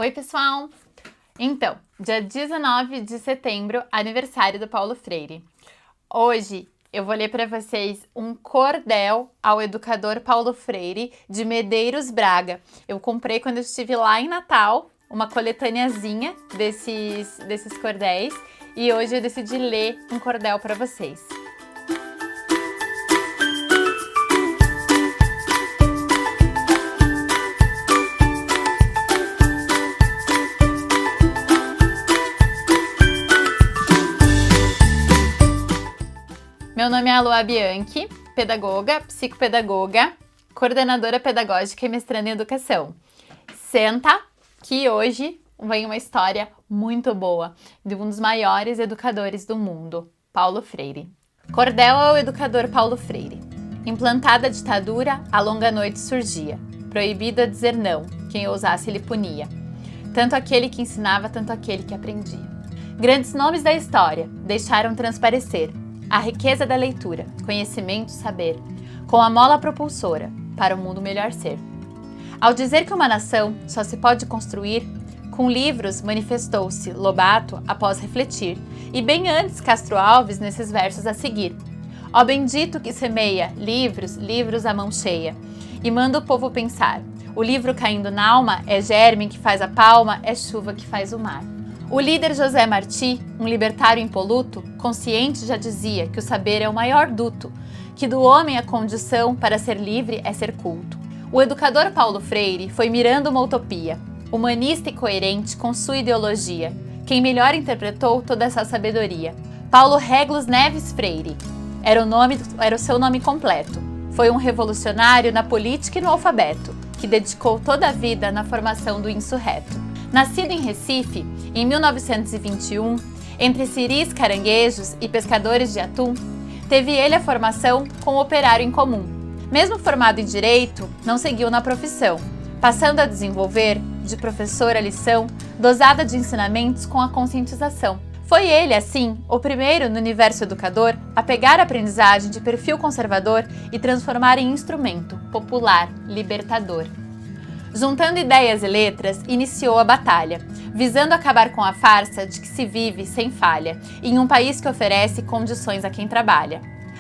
Oi, pessoal! Então, dia 19 de setembro, aniversário do Paulo Freire. Hoje eu vou ler para vocês um cordel ao educador Paulo Freire de Medeiros Braga. Eu comprei quando eu estive lá em Natal, uma coletâneazinha desses cordéis, e hoje eu decidi ler um cordel para vocês. Meu nome é Aloá Bianchi, pedagoga, psicopedagoga, coordenadora pedagógica e mestranda em educação. Senta que hoje vem uma história muito boa de um dos maiores educadores do mundo, Paulo Freire. Cordel ao educador Paulo Freire. Implantada a ditadura, a longa noite surgia. Proibido a dizer não, quem ousasse ele punia. Tanto aquele que ensinava, tanto aquele que aprendia. Grandes nomes da história deixaram transparecer a riqueza da leitura, conhecimento, saber, com a mola propulsora para o mundo melhor ser. Ao dizer que uma nação só se pode construir, com livros manifestou-se Lobato após refletir, e bem antes Castro Alves nesses versos a seguir. Ó bendito que semeia livros, livros à mão cheia, e manda o povo pensar, o livro caindo na alma é germe que faz a palma, é chuva que faz o mar. O líder José Martí, um libertário impoluto, consciente já dizia que o saber é o maior duto, que do homem a condição para ser livre é ser culto. O educador Paulo Freire foi mirando uma utopia, humanista e coerente com sua ideologia, quem melhor interpretou toda essa sabedoria. Paulo Régulos Neves Freire era o seu nome completo. Foi um revolucionário na política e no alfabeto, que dedicou toda a vida na formação do insurreto. Nascido em Recife, em 1921, entre ciris, caranguejos e pescadores de atum, teve ele a formação com o operário em comum. Mesmo formado em Direito, não seguiu na profissão, passando a desenvolver, de professor a lição, dosada de ensinamentos com a conscientização. Foi ele, assim, o primeiro no universo educador a pegar a aprendizagem de perfil conservador e transformar em instrumento popular, libertador. Juntando ideias e letras, iniciou a batalha, visando acabar com a farsa de que se vive sem falha, em um país que oferece condições a quem trabalha.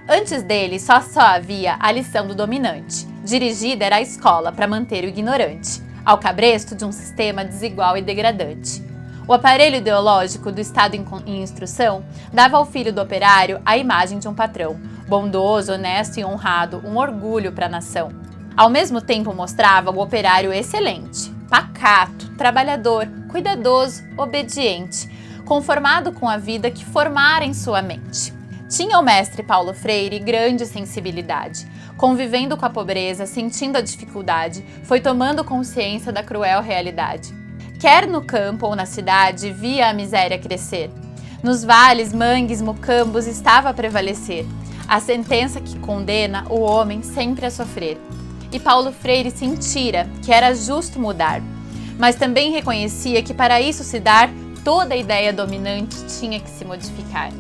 Antes dele, só havia a lição do dominante. Dirigida era a escola para manter o ignorante, ao cabresto de um sistema desigual e degradante. O aparelho ideológico do Estado em instrução dava ao filho do operário a imagem de um patrão, bondoso, honesto e honrado, um orgulho para a nação. Ao mesmo tempo mostrava o operário excelente, pacato, trabalhador, cuidadoso, obediente, conformado com a vida que formara em sua mente. Tinha o mestre Paulo Freire grande sensibilidade. Convivendo com a pobreza, sentindo a dificuldade, foi tomando consciência da cruel realidade. Quer no campo ou na cidade, via a miséria crescer. Nos vales, mangues, mocambos estava a prevalecer a sentença que condena o homem sempre a sofrer. E Paulo Freire sentira que era justo mudar, mas também reconhecia que para isso se dar, toda a ideia dominante tinha que se modificar.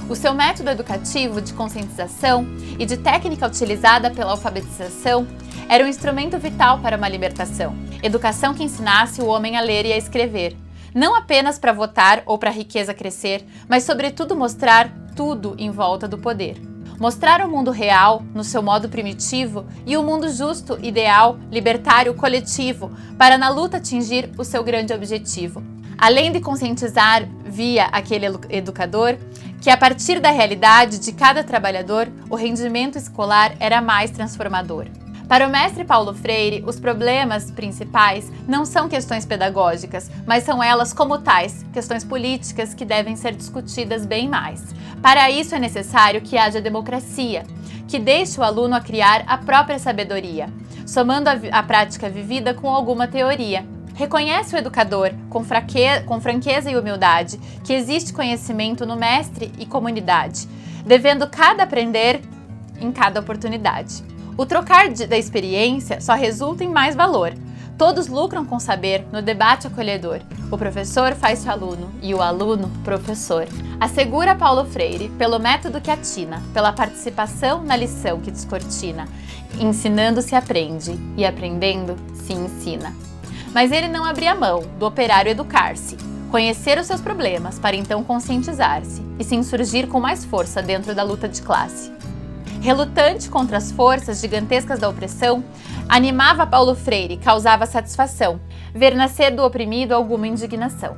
O seu método educativo de conscientização e de técnica utilizada pela alfabetização era um instrumento vital para uma libertação. Educação que ensinasse o homem a ler e a escrever, não apenas para votar ou para a riqueza crescer, mas sobretudo mostrar tudo em volta do poder. Mostrar o mundo real, no seu modo primitivo, e o mundo justo, ideal, libertário, coletivo, para na luta atingir o seu grande objetivo. Além de conscientizar, via aquele educador, que a partir da realidade de cada trabalhador, o rendimento escolar era mais transformador. Para o mestre Paulo Freire, os problemas principais não são questões pedagógicas, mas são elas como tais, questões políticas que devem ser discutidas bem mais. Para isso é necessário que haja democracia, que deixe o aluno a criar a própria sabedoria, somando a prática vivida com alguma teoria. Reconhece o educador, com franqueza e humildade, que existe conhecimento no mestre e comunidade, devendo cada aprender em cada oportunidade. O trocar da experiência só resulta em mais valor. Todos lucram com saber no debate acolhedor. O professor faz-se aluno e o aluno professor. Assegura Paulo Freire pelo método que atina, pela participação na lição que descortina. Ensinando se aprende e aprendendo se ensina. Mas ele não abria mão do operário educar-se, conhecer os seus problemas para então conscientizar-se e se insurgir com mais força dentro da luta de classe. Relutante contra as forças gigantescas da opressão, animava Paulo Freire e causava satisfação ver nascer do oprimido alguma indignação.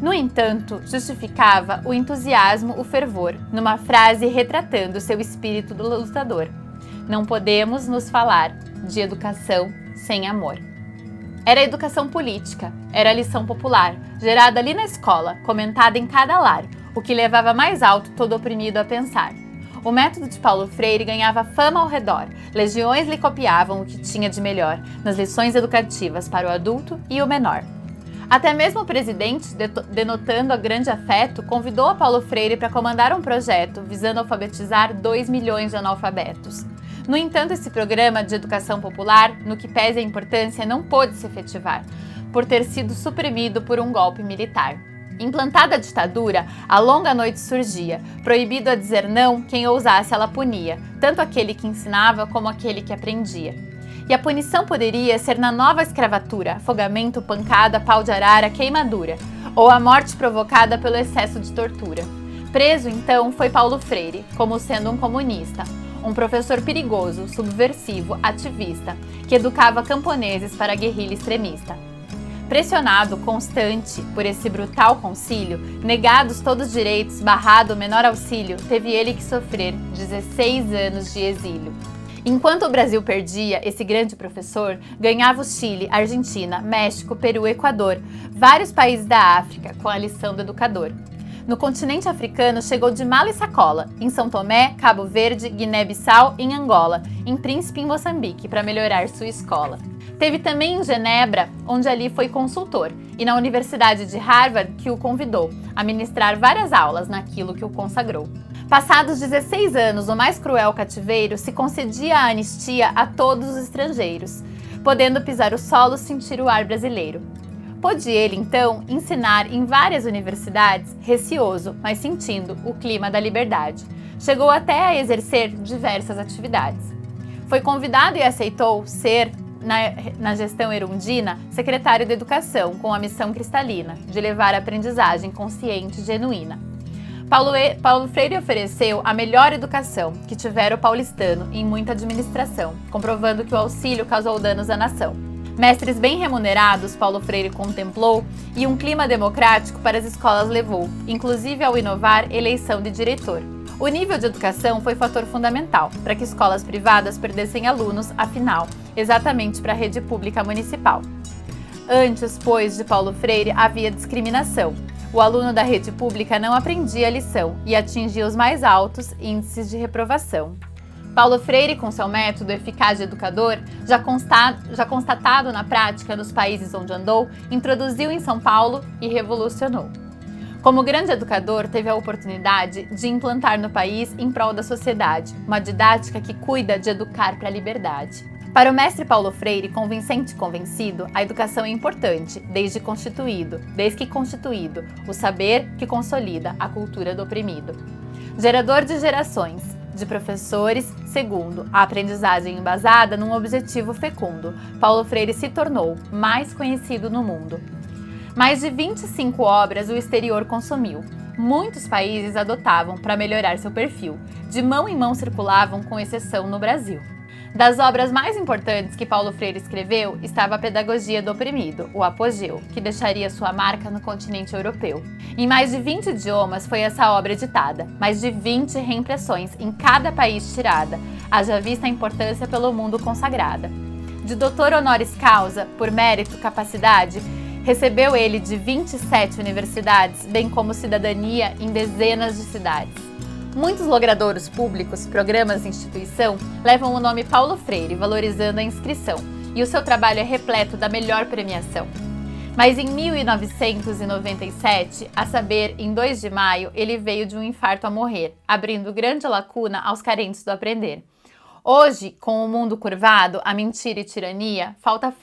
No entanto, justificava o entusiasmo, o fervor, numa frase retratando seu espírito do lutador: não podemos nos falar de educação sem amor. Era a educação política, era a lição popular, gerada ali na escola, comentada em cada lar, o que levava mais alto todo oprimido a pensar. O método de Paulo Freire ganhava fama ao redor, legiões lhe copiavam o que tinha de melhor nas lições educativas para o adulto e o menor. Até mesmo o presidente, denotando grande afeto, convidou a Paulo Freire para comandar um projeto visando alfabetizar 2 milhões de analfabetos. No entanto, esse programa de educação popular, no que pese a importância, não pôde se efetivar, por ter sido suprimido por um golpe militar. Implantada a ditadura, a longa noite surgia, proibido a dizer não quem ousasse ela punia, tanto aquele que ensinava como aquele que aprendia. E a punição poderia ser na nova escravatura, afogamento, pancada, pau de arara, queimadura, ou a morte provocada pelo excesso de tortura. Preso, então, foi Paulo Freire, como sendo um comunista, um professor perigoso, subversivo, ativista, que educava camponeses para a guerrilha extremista. Pressionado, constante, por esse brutal concílio, negados todos os direitos, barrado o menor auxílio, teve ele que sofrer 16 anos de exílio. Enquanto o Brasil perdia esse grande professor, ganhava o Chile, Argentina, México, Peru, Equador, vários países da África, com a lição do educador. No continente africano chegou de mala e sacola, em São Tomé, Cabo Verde, Guiné-Bissau, em Angola, em Príncipe, em Moçambique, para melhorar sua escola. Teve também em Genebra, onde ali foi consultor, e na Universidade de Harvard, que o convidou a ministrar várias aulas naquilo que o consagrou. Passados 16 anos no mais cruel cativeiro, se concedia a anistia a todos os estrangeiros, podendo pisar o solo, sentir o ar brasileiro. Pôde ele, então, ensinar em várias universidades, receoso, mas sentindo o clima da liberdade. Chegou até a exercer diversas atividades. Foi convidado e aceitou ser, na gestão Erundina, secretário de Educação, com a missão cristalina, de levar a aprendizagem consciente e genuína. Paulo Freire ofereceu a melhor educação que tivera o paulistano em muita administração, comprovando que o auxílio causou danos à nação. Mestres bem remunerados, Paulo Freire contemplou, e um clima democrático para as escolas levou, inclusive ao inovar eleição de diretor. O nível de educação foi fator fundamental para que escolas privadas perdessem alunos, afinal, exatamente para a rede pública municipal. Antes, pois, de Paulo Freire havia discriminação. O aluno da rede pública não aprendia a lição e atingia os mais altos índices de reprovação. Paulo Freire, com seu método eficaz de educador, já constatado na prática nos países onde andou, introduziu em São Paulo e revolucionou. Como grande educador, teve a oportunidade de implantar no país, em prol da sociedade, uma didática que cuida de educar para a liberdade. Para o mestre Paulo Freire, convincente e convencido, a educação é importante, desde que constituído, o saber que consolida a cultura do oprimido. Gerador de gerações, de professores, segundo a aprendizagem embasada num objetivo fecundo, Paulo Freire se tornou mais conhecido no mundo. Mais de 25 obras o exterior consumiu. Muitos países adotavam para melhorar seu perfil. De mão em mão circulavam, com exceção no Brasil. Das obras mais importantes que Paulo Freire escreveu estava a Pedagogia do Oprimido, o apogeu, que deixaria sua marca no continente europeu. Em mais de 20 idiomas foi essa obra editada, mais de 20 reimpressões em cada país tirada, haja vista a importância pelo mundo consagrada. De doutor honoris causa, por mérito, capacidade, recebeu ele de 27 universidades, bem como cidadania em dezenas de cidades. Muitos logradouros públicos, programas e instituição levam o nome Paulo Freire, valorizando a inscrição, e o seu trabalho é repleto da melhor premiação. Mas em 1997, a saber, em 2 de maio, ele veio de um infarto a morrer, abrindo grande lacuna aos carentes do aprender. Hoje, com o mundo curvado, a mentira e tirania, falta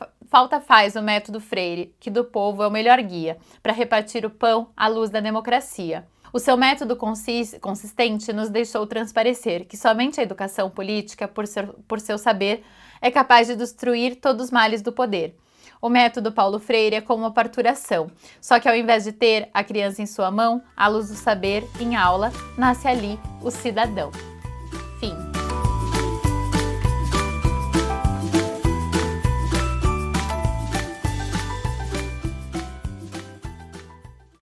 faz o método Freire, que do povo é o melhor guia, para repartir o pão à luz da democracia. O seu método consistente nos deixou transparecer que somente a educação política, por seu saber, é capaz de destruir todos os males do poder. O método Paulo Freire é como a parturação, só que ao invés de ter a criança em sua mão, à luz do saber, em aula, nasce ali o cidadão.